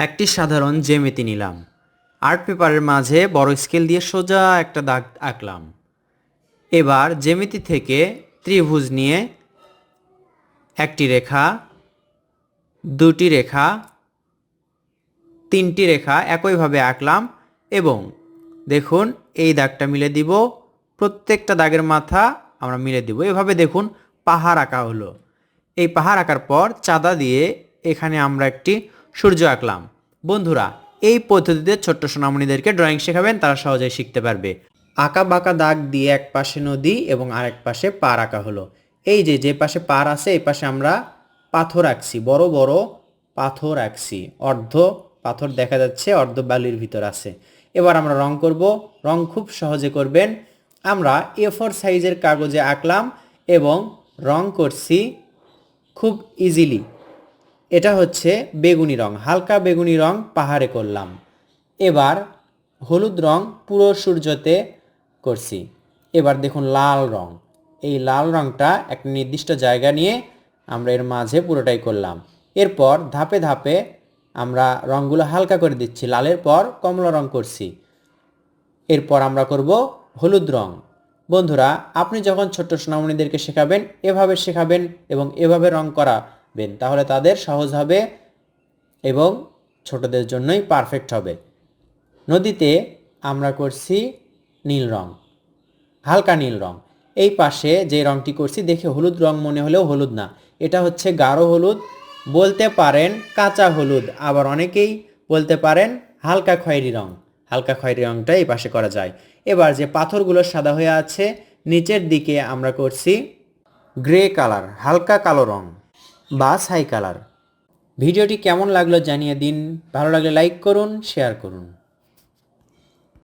একটি সাধারণ জ্যামিতি নিলাম। আর্ট পেপারের মাঝে বড় স্কেল দিয়ে সোজা একটা দাগ আঁকলাম। এবার জ্যামিতি থেকে ত্রিভুজ নিয়ে একটি রেখা, দুটি রেখা, তিনটি রেখা একইভাবে আঁকলাম এবং দেখুন এই দাগটা মিলে দিব, প্রত্যেকটা দাগের মাথা আমরা মিলে দিব। এভাবে দেখুন পাহাড় আঁকা হলো। এই পাহাড় আঁকার পর চাঁদা দিয়ে এখানে আমরা একটি সূর্য আঁকলাম। বন্ধুরা, এই পদ্ধতিতে ছোট্ট সোনামণিদেরকে ড্রয়িং শেখাবেন, তারা সহজেই শিখতে পারবে। আঁকা বাঁকা দাগ দিয়ে এক পাশে নদী এবং আরেক পাশে পাড় আঁকা হলো। এই যে পাশে পাড় আছে এই পাশে আমরা পাথর আঁকছি, বড় বড় পাথর আঁকছি। অর্ধ পাথর দেখা যাচ্ছে, অর্ধ বালির ভিতর আছে। এবার আমরা রং করব। রং খুব সহজে করবেন। আমরা A4 সাইজের কাগজে আঁকলাম এবং রং করছি খুব ইজিলি। এটা হচ্ছে বেগুনি রং, হালকা বেগুনি রং পাহাড়ে করলাম। এবার হলুদ রং পুরো সূর্যতে করছি। এবার দেখুন লাল রং, এই লাল রংটা একটা নির্দিষ্ট জায়গা নিয়ে আমরা এর মাঝে পুরোটাই করলাম। এরপর ধাপে ধাপে আমরা রঙগুলো হালকা করে দিচ্ছি। লালের পর কমলা রং করছি। এরপর আমরা করব হলুদ রং। বন্ধুরা, আপনি যখন ছোট্ট সোনামণিদেরকে শেখাবেন এভাবে শেখাবেন এবং এভাবে রং করাবেন, তাহলে তাদের সহজ হবে এবং ছোটদের জন্যই পারফেক্ট হবে। নদীতে আমরা করছি নীল রং, হালকা নীল রং। এই পাশে যে রংটি করছি দেখে হলুদ রং মনে হলেও হলুদ না, এটা হচ্ছে গাঢ় হলুদ, বলতে পারেন কাঁচা হলুদ, আবার অনেকেই বলতে পারেন হালকা খয়েরি রং। হালকা খয়েরি রংটা এই পাশে করা যায়। এবার যে পাথরগুলো সাদা হয়ে আছে নিচের দিকে আমরা করছি গ্রে কালার, হালকা কালো রং বা ছাই কালার। ভিডিওটি কেমন লাগলো জানিয়ে দিন। ভালো লাগলে লাইক করুন, শেয়ার করুন।